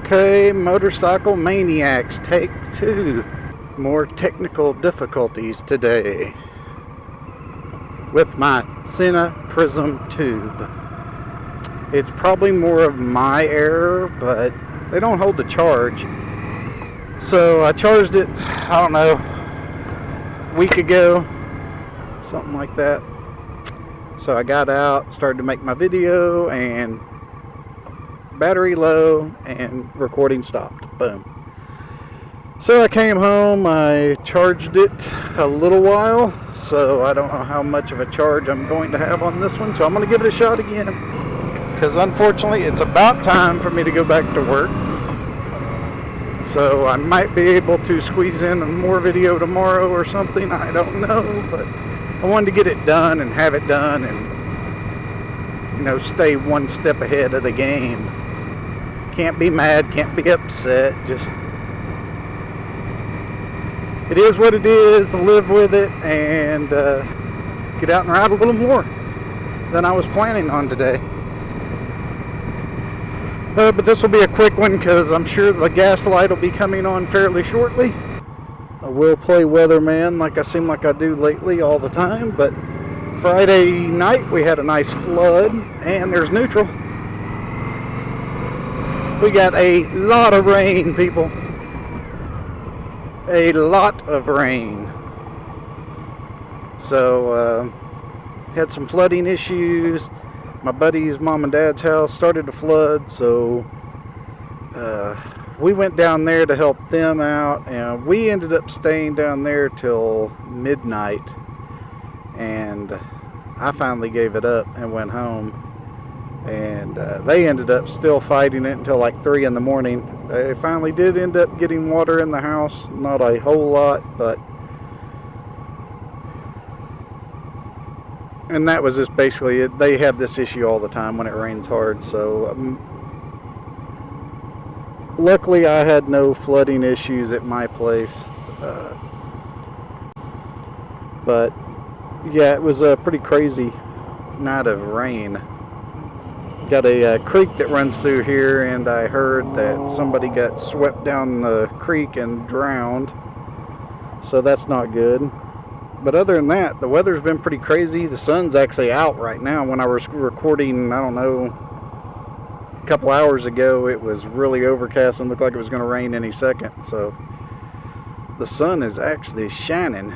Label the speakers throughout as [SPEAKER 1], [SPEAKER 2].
[SPEAKER 1] Okay, Motorcycle Maniacs, take 2. More technical difficulties today with my Sena Prism tube. It's probably more of my error, but they don't hold the charge. So I charged it, I don't know, a week ago, something like that. So I got out, started to make my video, and battery low, and recording stopped. Boom. So I came home, I charged it a little while, so I don't know how much of a charge I'm going to have on this one, so I'm going to give it a shot again, because unfortunately it's about time for me to go back to work. So I might be able to squeeze in more video tomorrow or something, I don't know, but I wanted to get it done and have it done and, you know, stay one step ahead of the game. Can't be mad, can't be upset, just it is what it is, live with it, and get out and ride a little more than I was planning on today. But this will be a quick one because I'm sure the gas light will be coming on fairly shortly. I will play weatherman like I seem like I do lately all the time, but Friday night we had a nice flood, and there's neutral. We got a lot of rain, people. A lot of rain. So, had some flooding issues. My buddy's mom and dad's house started to flood, so we went down there to help them out, and we ended up staying down there till midnight, and I finally gave it up and went home. And they ended up still fighting it until like 3 in the morning. They finally did end up getting water in the house, not a whole lot, but and that was just basically it. They have this issue all the time when it rains hard, so luckily I had no flooding issues at my place, but yeah, it was a pretty crazy night of rain. Got a creek that runs through here, and I heard that somebody got swept down the creek and drowned, so that's not good. But other than that, the weather's been pretty crazy. The sun's actually out right now. When I was recording, I don't know, a couple hours ago, it was really overcast and looked like it was going to rain any second. So the sun is actually shining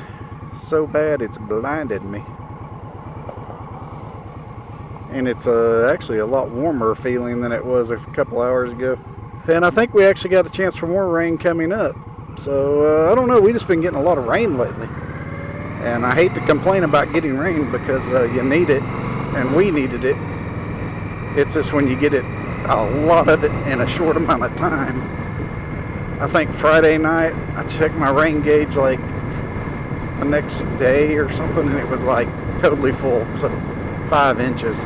[SPEAKER 1] so bad it's blinded me. And it's actually a lot warmer feeling than it was a couple hours ago. And I think we actually got a chance for more rain coming up. So I don't know, we've just been getting a lot of rain lately. And I hate to complain about getting rain because you need it, and we needed it. It's just when you get it, a lot of it in a short amount of time. I think Friday night, I checked my rain gauge like the next day or something, and it was like totally full, so 5 inches.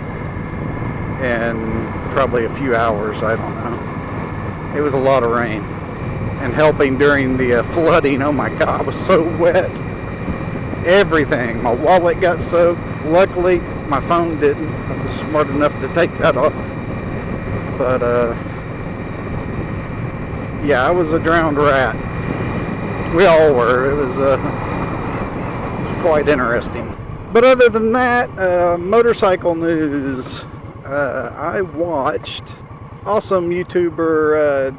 [SPEAKER 1] And probably a few hours, I don't know. It was a lot of rain. And helping during the flooding, oh my God, it was so wet. Everything. My wallet got soaked. Luckily, my phone didn't. I was smart enough to take that off. But, yeah, I was a drowned rat. We all were. It was quite interesting. But other than that, motorcycle news. I watched awesome YouTuber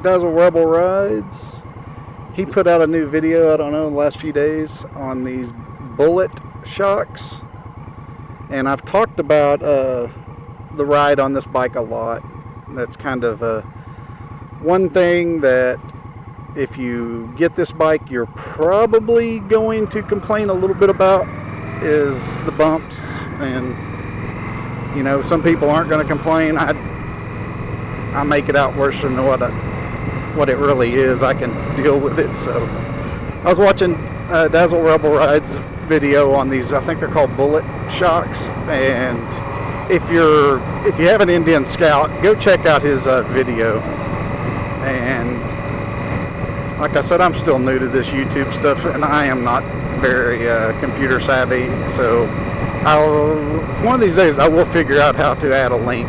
[SPEAKER 1] Dazzle Rebel Rides. He put out a new video, I don't know, in the last few days on these bullet shocks. And I've talked about the ride on this bike a lot. That's kind of one thing that if you get this bike, you're probably going to complain a little bit about is the bumps. And you know, some people aren't going to complain. I make it out worse than what it really is. I can deal with it. So I was watching Dazzle Rebel Rides video on these, I think they're called bullet shocks, and if you have an Indian Scout, go check out his video. And like I said, I'm still new to this YouTube stuff, and I am not very computer savvy, so one of these days I will figure out how to add a link.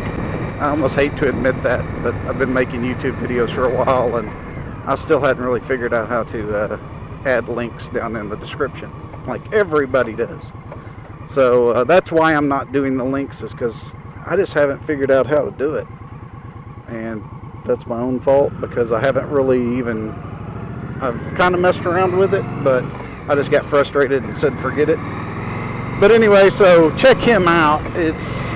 [SPEAKER 1] I almost hate to admit that, but I've been making YouTube videos for a while and I still hadn't really figured out how to add links down in the description like everybody does. So that's why I'm not doing the links, is because I just haven't figured out how to do it, and that's my own fault because I haven't really even, I've kind of messed around with it, but I just got frustrated and said forget it. But anyway, so check him out. It's,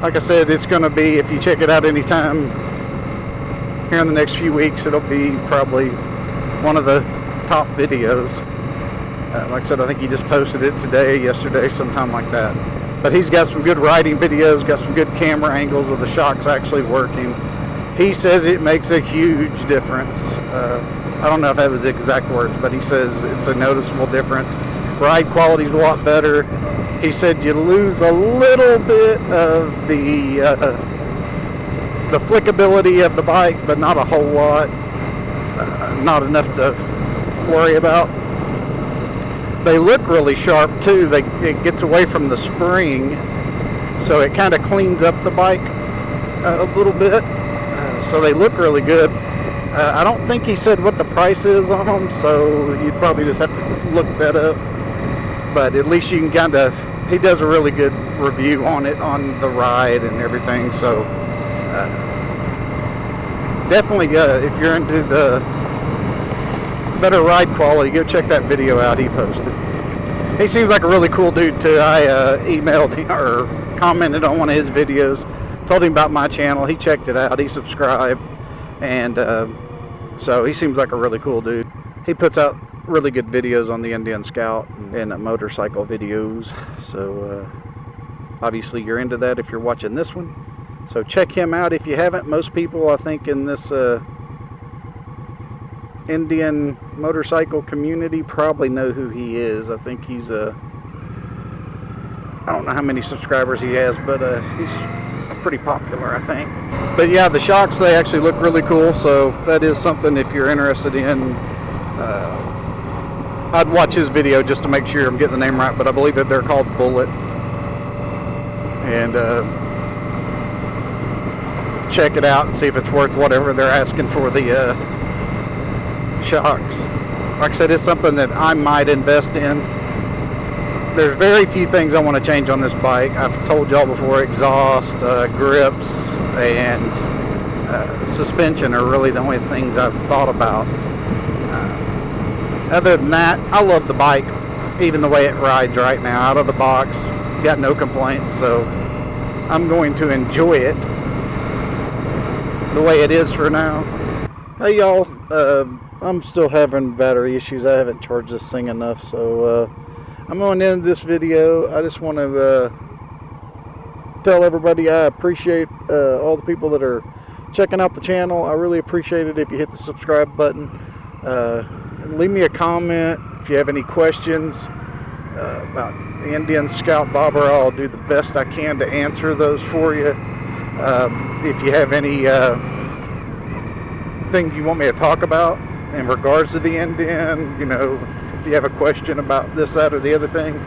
[SPEAKER 1] like I said, it's going to be, if you check it out anytime here in the next few weeks, it'll be probably one of the top videos. Like I said, I think he just posted it today, yesterday, sometime like that. But he's got some good riding videos, got some good camera angles of the shocks actually working. He says it makes a huge difference. I don't know if that was the exact words, but he says it's a noticeable difference. Ride quality's a lot better. He said you lose a little bit of the flickability of the bike, but not a whole lot. Not enough to worry about. They look really sharp too. It gets away from the spring, so it kind of cleans up the bike a little bit. So they look really good. I don't think he said what the price is on them, so you'd probably just have to look that up. But at least you can kind of, he does a really good review on it, on the ride and everything. So definitely, if you're into the better ride quality, go check that video out he posted. He seems like a really cool dude too. I emailed him or commented on one of his videos, told him about my channel. He checked it out, he subscribed, and so he seems like a really cool dude. He puts out really good videos on the Indian Scout and motorcycle videos, so obviously you're into that if you're watching this one. So check him out if you haven't. Most people, I think, in this Indian motorcycle community probably know who he is. I think he's I don't know how many subscribers he has, but he's pretty popular, I think. But yeah, the shocks, they actually look really cool, so that is something if you're interested in. I'd watch his video just to make sure I'm getting the name right, but I believe that they're called Bullet. And check it out and see if it's worth whatever they're asking for the shocks. Like I said, it's something that I might invest in. There's very few things I want to change on this bike. I've told y'all before, exhaust, grips, and suspension are really the only things I've thought about. Other than that, I love the bike, even the way it rides right now, out of the box. Got no complaints, so I'm going to enjoy it the way it is for now. Hey y'all, I'm still having battery issues. I haven't charged this thing enough, so I'm going to end this video. I just want to tell everybody I appreciate all the people that are checking out the channel. I really appreciate it if you hit the subscribe button. Leave me a comment if you have any questions about the Indian Scout bobber. I'll do the best I can to answer those for you. If you have any thing you want me to talk about in regards to the Indian, you know, if you have a question about this, that, or the other thing,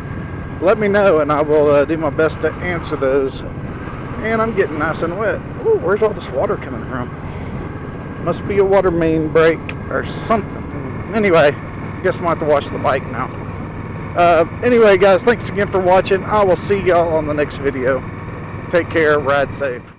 [SPEAKER 1] let me know and I will do my best to answer those. And I'm getting nice and wet. Ooh, where's all this water coming from? Must be a water main break or something. Anyway, I guess I'm going to have to wash the bike now. Anyway, guys, thanks again for watching. I will see y'all on the next video. Take care, ride safe.